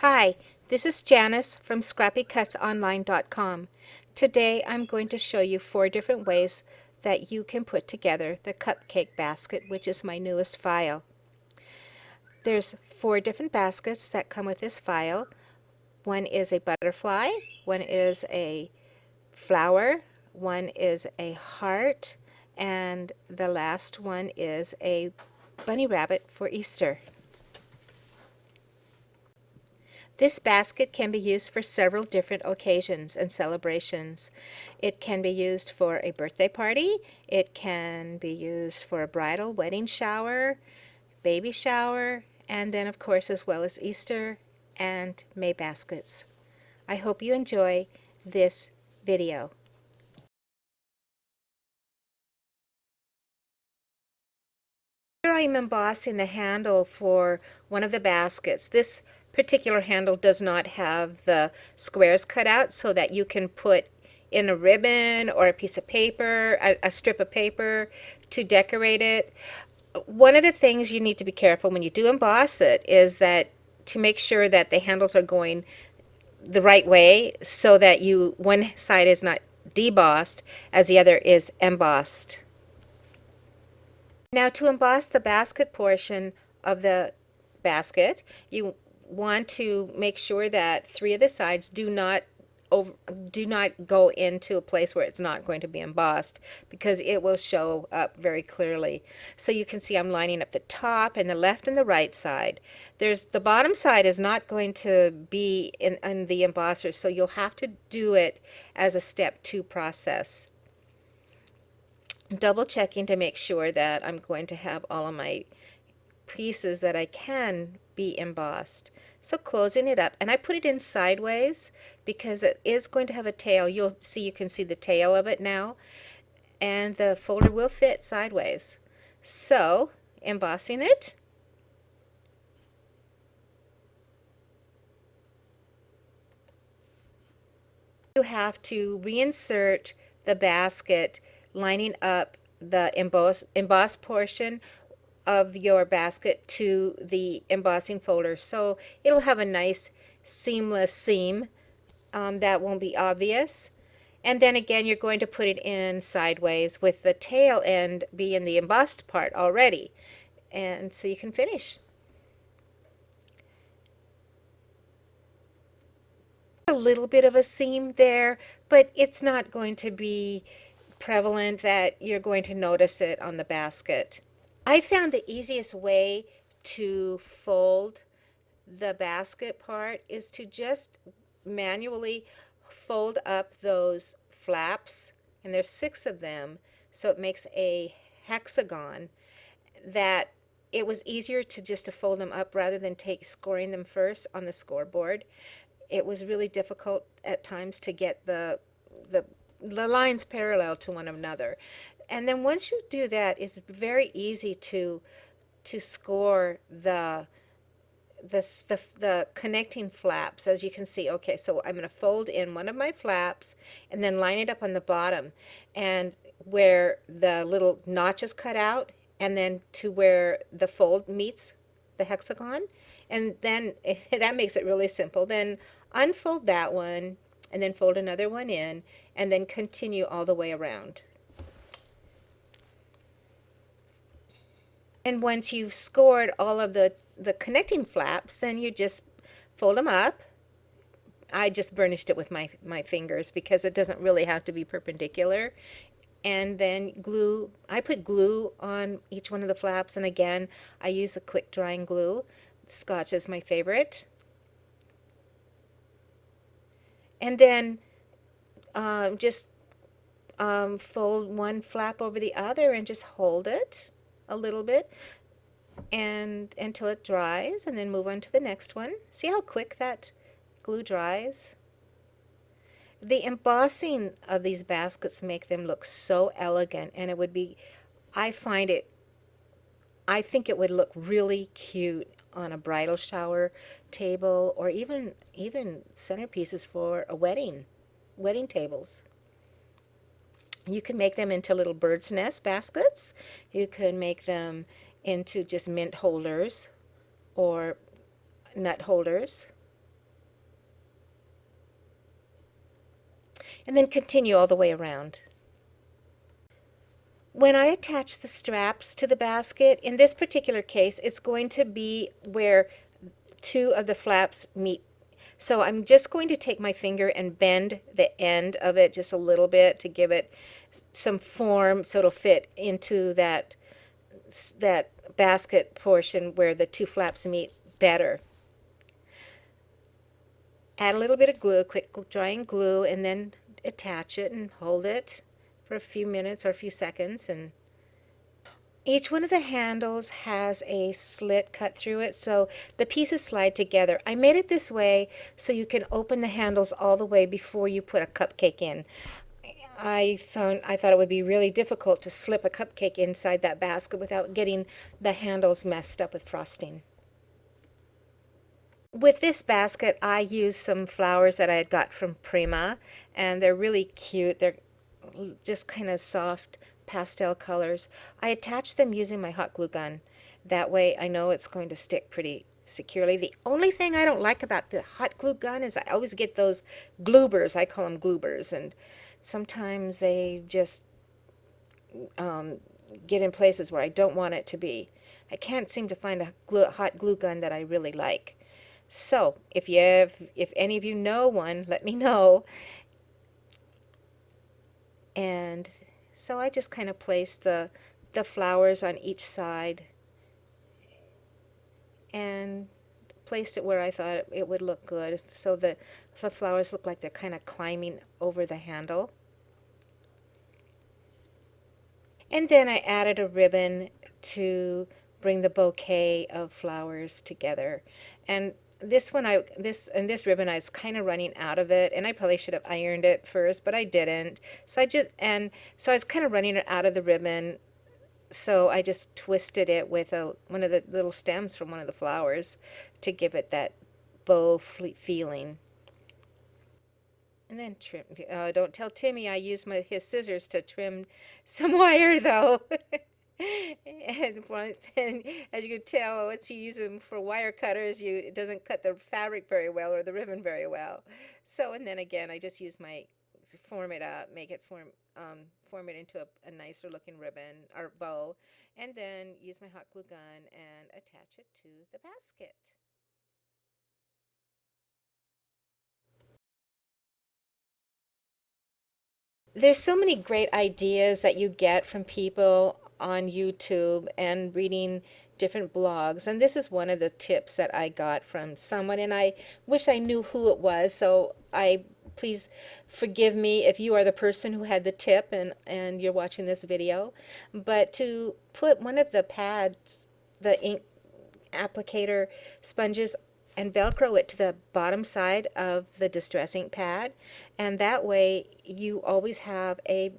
Hi, this is Janice from ScrappyCutsOnline.com. Today I'm going to show you 4 different ways that you can put together the Cupcake Basket, which is my newest file. There's 4 different baskets that come with this file. One is a butterfly, one is a flower, one is a heart, and the last one is a bunny rabbit for Easter. This basket can be used for several different occasions and celebrations. It can be used for a birthday party, it can be used for a bridal wedding shower, baby shower, and then of course as well as Easter and May baskets. I hope you enjoy this video. Here I am embossing the handle for one of the baskets. This particular handle does not have the squares cut out so that you can put in a ribbon or a piece of paper, a strip of paper to decorate it. One of the things you need to be careful when you do emboss it is that to make sure that the handles are going the right way so that one side is not debossed as the other is embossed. Now to emboss the basket portion of the basket, you want to make sure that 3 of the sides do not go into a place where it's not going to be embossed, because it will show up very clearly. So you can see I'm lining up the top and the left and the right side. The bottom side is not going to be in the embosser, so you'll have to do it as a step 2 process. Double checking to make sure that I'm going to have all of my pieces that I can be embossed. So closing it up, and I put it in sideways because it is going to have a tail. You can see the tail of it now, and the folder will fit sideways. So embossing it, you have to reinsert the basket, lining up the embossed portion of your basket to the embossing folder, so it'll have a nice seamless seam that won't be obvious. And then again, you're going to put it in sideways with the tail end be in the embossed part already, and so you can finish. A little bit of a seam there, but it's not going to be prevalent that you're going to notice it on the basket. I found the easiest way to fold the basket part is to just manually fold up those flaps, and there's 6 of them, so it makes a hexagon that it was easier to fold them up rather than scoring them first on the scoreboard. It was really difficult at times to get the lines parallel to one another. And then once you do that, it's very easy to score the connecting flaps. As you can see, okay, so I'm going to fold in one of my flaps and then line it up on the bottom, and where the little notch is cut out, and then to where the fold meets the hexagon, and then that makes it really simple. Then unfold that one and then fold another one in, and then continue all the way around. And once you've scored all of the connecting flaps, then you just fold them up. I just burnished it with my fingers because it doesn't really have to be perpendicular. And then glue, I put glue on each one of the flaps, and again, I use a quick drying glue. Scotch is my favorite. And then just fold one flap over the other and just hold it a little bit and until it dries, and then move on to the next one. See how quick that glue dries? The embossing of these baskets make them look so elegant, and it would be, I think it would look really cute on a bridal shower table, or even centerpieces for a wedding tables. You can make them into little bird's nest baskets. You can make them into just mint holders or nut holders. and then continue all the way around. When I attach the straps to the basket, in this particular case, it's going to be where two of the flaps meet. So I'm just going to take my finger and bend the end of it just a little bit to give it some form so it'll fit into that basket portion where the two flaps meet better. Add a little bit of glue, quick drying glue, and then attach it and hold it for a few minutes or a few seconds. And each one of the handles has a slit cut through it, so the pieces slide together. I made it this way so you can open the handles all the way before you put a cupcake in. I thought it would be really difficult to slip a cupcake inside that basket without getting the handles messed up with frosting. With this basket, I used some flowers that I had got from Prima, and they're really cute. They're just kind of soft pastel colors. I attached them using my hot glue gun. That way I know it's going to stick pretty securely. The only thing I don't like about the hot glue gun is I always get those gloobers. I call them gloobers, and sometimes they just get in places where I don't want it to be. I can't seem to find a hot glue gun that I really like. So if any of you know one, let me know. And so I just kind of placed the flowers on each side and placed it where I thought it would look good, so the flowers look like they're kind of climbing over the handle. And then I added a ribbon to bring the bouquet of flowers together. And this ribbon, I was kind of running out of it, and I probably should have ironed it first, but I didn't. So I was kind of running out of the ribbon, so I just twisted it with one of the little stems from one of the flowers to give it that bow feeling. And then trim. Don't tell Timmy I used his scissors to trim some wire, though. And one thing, as you can tell, once you use them for wire cutters, it doesn't cut the fabric very well or the ribbon very well. So, and then again, I just use form it up, make it form it into a nicer looking ribbon or bow, and then use my hot glue gun and attach it to the basket. There's so many great ideas that you get from people on YouTube and reading different blogs. And this is one of the tips that I got from someone, and I wish I knew who it was. So please forgive me if you are the person who had the tip and you're watching this video. But to put one of the pads, the ink applicator sponges, and Velcro it to the bottom side of the Distress ink pad, and that way you always have a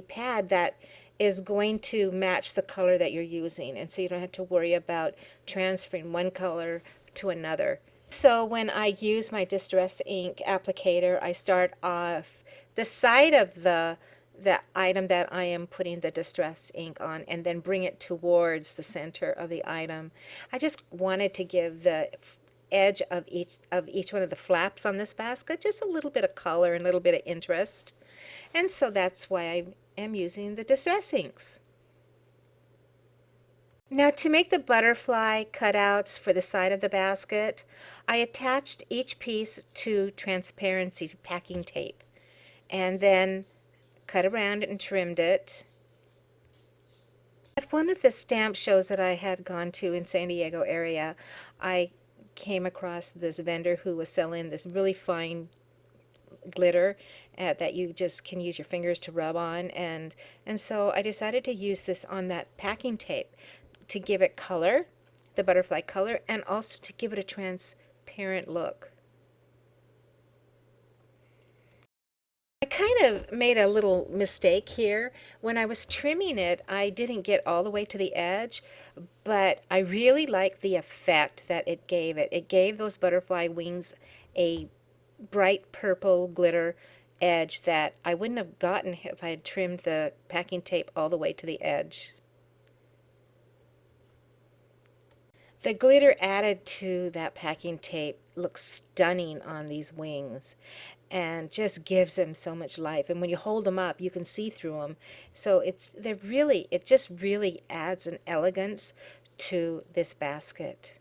pad that is going to match the color that you're using, and so you don't have to worry about transferring one color to another. So when I use my Distress ink applicator, I start off the side of the item that I am putting the Distress ink on, and then bring it towards the center of the item. I just wanted to give the edge of each one of the flaps on this basket just a little bit of color and a little bit of interest, and so that's why I am using the Distress inks. Now, to make the butterfly cutouts for the side of the basket, I attached each piece to transparency packing tape and then cut around it and trimmed it. At one of the stamp shows that I had gone to in San Diego area, I came across this vendor who was selling this really fine glitter that you just can use your fingers to rub on, and so I decided to use this on that packing tape to give it color, the butterfly color, and also to give it a transparent look. I kind of made a little mistake here. When I was trimming it, I didn't get all the way to the edge, but I really liked the effect that it gave it. It gave those butterfly wings a bright purple glitter edge that I wouldn't have gotten if I had trimmed the packing tape all the way to the edge. The glitter added to that packing tape looks stunning on these wings and just gives them so much life. And when you hold them up, you can see through them. So it just really adds an elegance to this basket.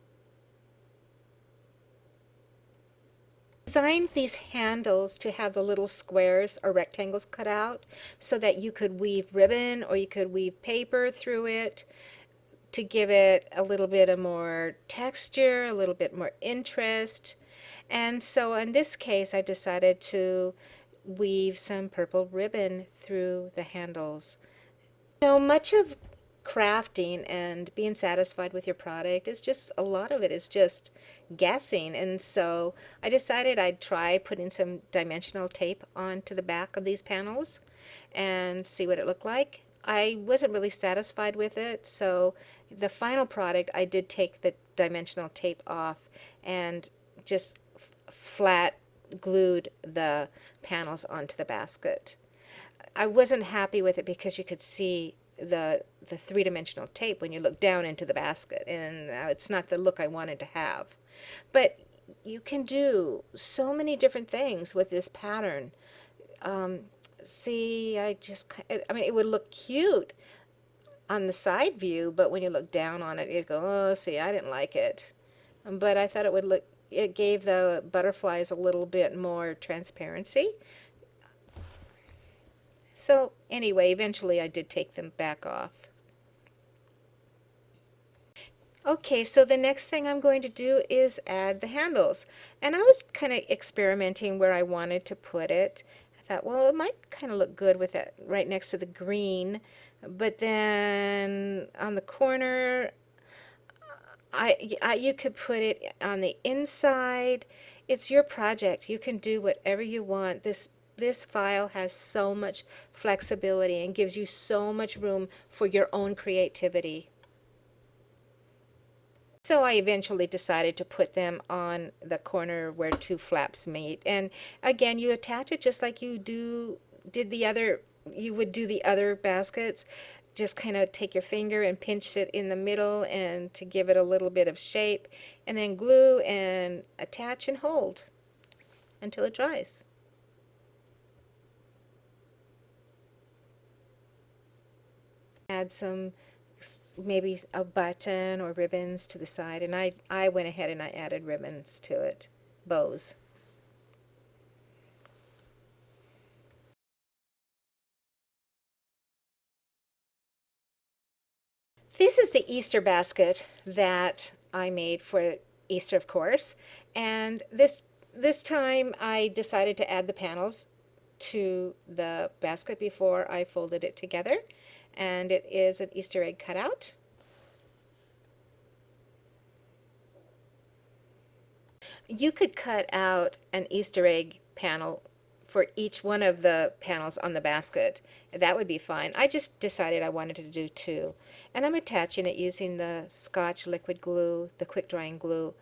Designed these handles to have the little squares or rectangles cut out so that you could weave ribbon or you could weave paper through it to give it a little bit of more texture, a little bit more interest. And so in this case, I decided to weave some purple ribbon through the handles. Much of crafting and being satisfied with your product is just a lot of it is just guessing. And so I decided I'd try putting some dimensional tape onto the back of these panels and see what it looked like. I wasn't really satisfied with it, so the final product I did take the dimensional tape off and just flat glued the panels onto the basket. I wasn't happy with it because you could see the three-dimensional tape when you look down into the basket, and it's not the look I wanted to have. But you can do so many different things with this pattern. See, I mean, it would look cute on the side view, but when you look down on it, you go, oh, see, I didn't like it. But I thought it gave the butterflies a little bit more transparency. So anyway, eventually I did take them back off. Okay, so the next thing I'm going to do is add the handles. And I was kind of experimenting where I wanted to put it. I thought, well, it might kind of look good with it right next to the green. But then on the corner, you could put it on the inside. It's your project. You can do whatever you want. This file has so much flexibility and gives you so much room for your own creativity. So I eventually decided to put them on the corner where two flaps meet. And again, you attach it just like you would do the other baskets. Just kind of take your finger and pinch it in the middle and to give it a little bit of shape, and then glue and attach and hold until it dries. Add some, maybe a button or ribbons to the side, and I went ahead and I added ribbons to it, bows. This is the Easter basket that I made for Easter, of course, and this time I decided to add the panels to the basket before I folded it together, and it is an Easter egg cutout. You could cut out an Easter egg panel for each one of the panels on the basket. That would be fine. I just decided I wanted to do two. And I'm attaching it using the Scotch liquid glue, the quick drying glue.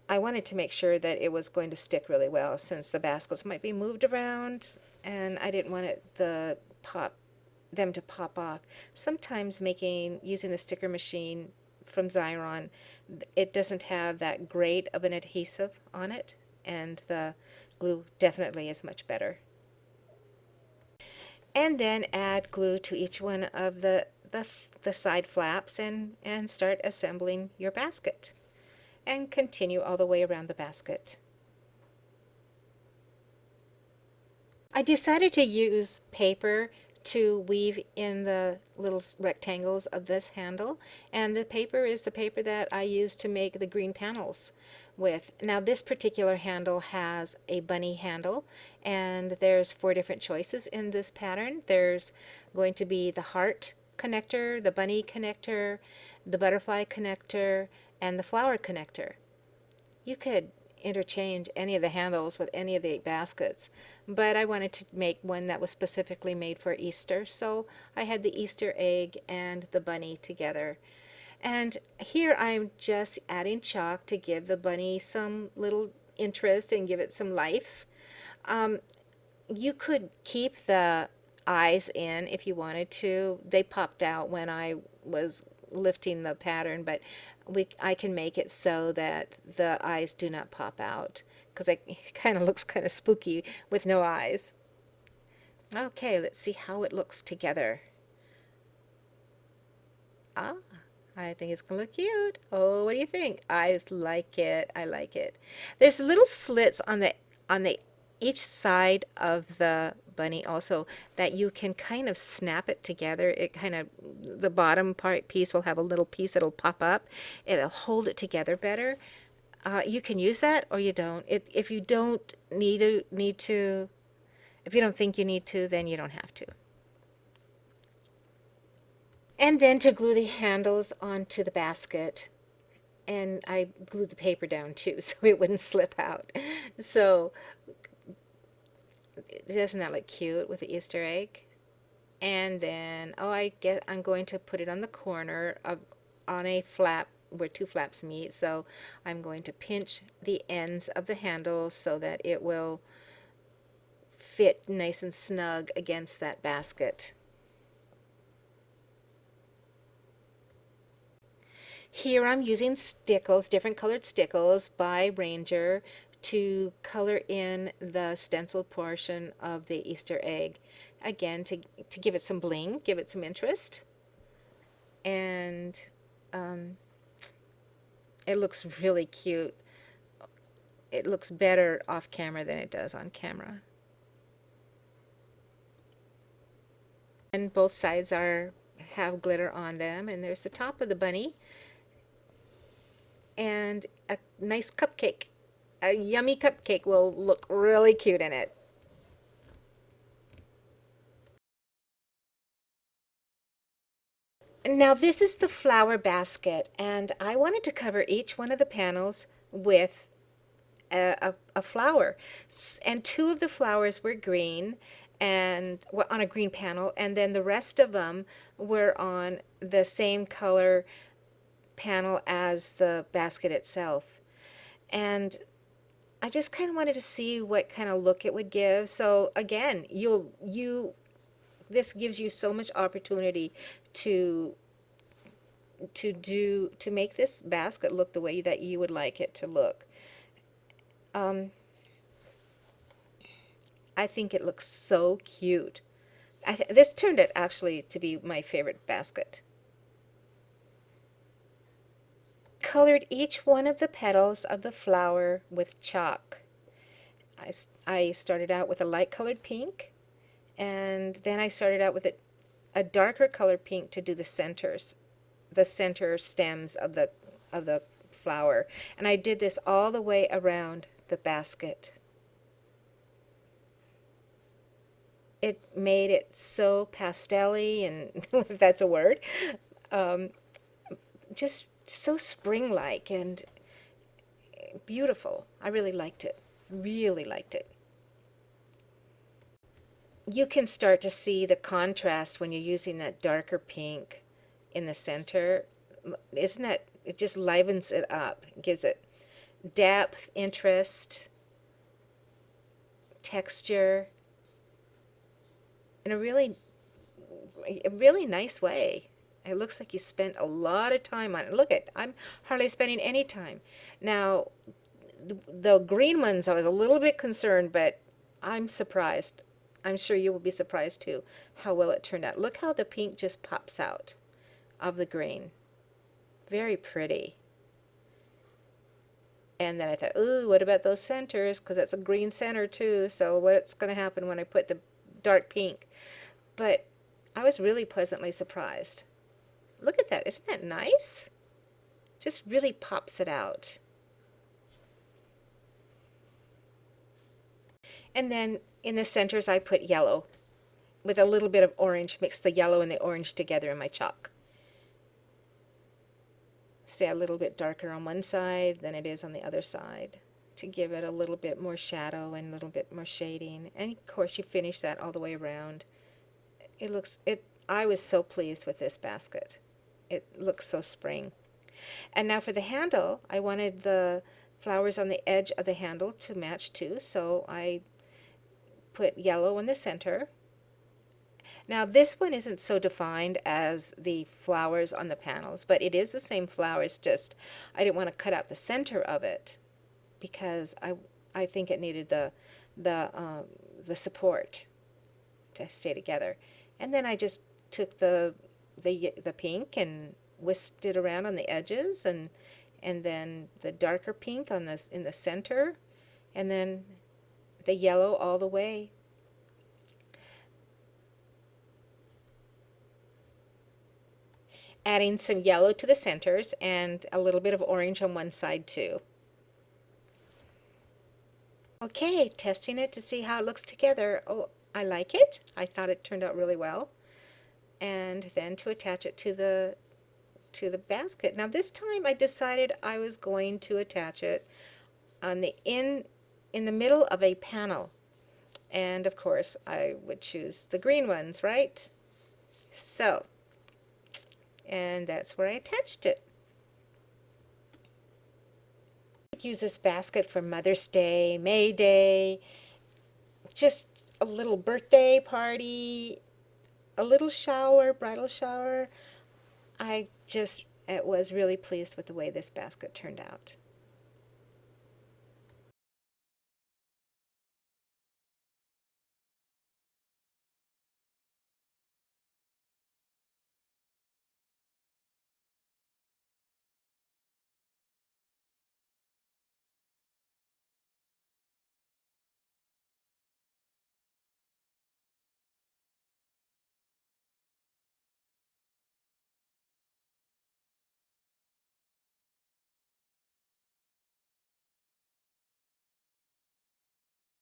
I wanted to make sure that it was going to stick really well since the baskets might be moved around and I didn't want them to pop off. Sometimes using the sticker machine from Xyron, it doesn't have that great of an adhesive on it, and the glue definitely is much better. And then add glue to each one of the side flaps and start assembling your basket. And continue all the way around the basket. I decided to use paper to weave in the little rectangles of this handle, and the paper is the paper that I used to make the green panels with. Now this particular handle has a bunny handle, and there's 4 different choices in this pattern. There's going to be the heart connector, the bunny connector, the butterfly connector, and the flower connector. You could interchange any of the handles with any of the baskets, but I wanted to make one that was specifically made for Easter, so I had the Easter egg and the bunny together. And here I'm just adding chalk to give the bunny some little interest and give it some life. You could keep the eyes in if you wanted to. They popped out when I was lifting the pattern, but I can make it so that the eyes do not pop out, because it kind of looks kind of spooky with no eyes. Okay, let's see how it looks together. Ah, I think it's gonna look cute. Oh, what do you think? I like it. I like it. There's little slits on the each side of the bunny also that you can kind of snap it together. It kind of, the bottom part piece will have a little piece that'll pop up. It'll hold it together better. You can use that or you don't. If you don't need to, if you don't think you need to, then you don't have to. And then to glue the handles onto the basket. And I glued the paper down too so it wouldn't slip out. So doesn't that look cute with the Easter egg? And then, oh, I'm going to put it on the corner of, on a flap where two flaps meet. So I'm going to pinch the ends of the handle so that it will fit nice and snug against that basket. Here I'm using stickles, different colored stickles by Ranger, to color in the stencil portion of the Easter egg. Again, to give it some bling, give it some interest. And it looks really cute. It looks better off camera than it does on camera. And both sides have glitter on them, and there's the top of the bunny and a nice cupcake. A yummy cupcake will look really cute in it. Now this is the flower basket, and I wanted to cover each one of the panels with a flower. And two of the flowers were green and on a green panel, and then the rest of them were on the same color panel as the basket itself. And I just kind of wanted to see what kind of look it would give. So again, this gives you so much opportunity to make this basket look the way that you would like it to look. I think it looks so cute. This turned out actually to be my favorite basket. Colored each one of the petals of the flower with chalk. I started out with a light colored pink, and then I started out with a darker colored pink to do the centers, the center stems of the flower. And I did this all the way around the basket. It made it so pastel-y, and if that's a word, just so spring-like and beautiful. I really liked it. Really liked it. You can start to see the contrast when you're using that darker pink in the center. Isn't that, it just livens it up, gives it depth, interest, texture in a really nice way. It looks like you spent a lot of time on it. Look at, I'm hardly spending any time. Now, the green ones, I was a little bit concerned, but I'm surprised. I'm sure you will be surprised too how well it turned out. Look how the pink just pops out of the green. Very pretty. And then I thought, ooh, what about those centers? Because that's a green center too. So what's going to happen when I put the dark pink? But I was really pleasantly surprised. Look at that. Isn't that nice? Just really pops it out. And then in the centers I put yellow with a little bit of orange. Mix the yellow and the orange together in my chalk. Say a little bit darker on one side than it is on the other side to give it a little bit more shadow and a little bit more shading. And of course you finish that all the way around. I was so pleased with this basket. It looks so spring. And now for the handle, I wanted the flowers on the edge of the handle to match too, so I put yellow in the center. Now this one isn't so defined as the flowers on the panels, but it is the same flowers, just I didn't want to cut out the center of it because I think it needed the um, the support to stay together. And then I just took the pink and wisped it around on the edges, and then the darker pink on this in the center, and then the yellow all the way. Adding some yellow to the centers and a little bit of orange on one side too. Okay, testing it to see how it looks together. Oh, I like it. I thought it turned out really well. And then to attach it to the basket. Now this time I decided I was going to attach it on the in the middle of a panel. And of course I would choose the green ones, right? So, and that's where I attached it. Use this basket for Mother's Day, May Day, just a little birthday party, a little shower, bridal shower. I just was really pleased with the way this basket turned out.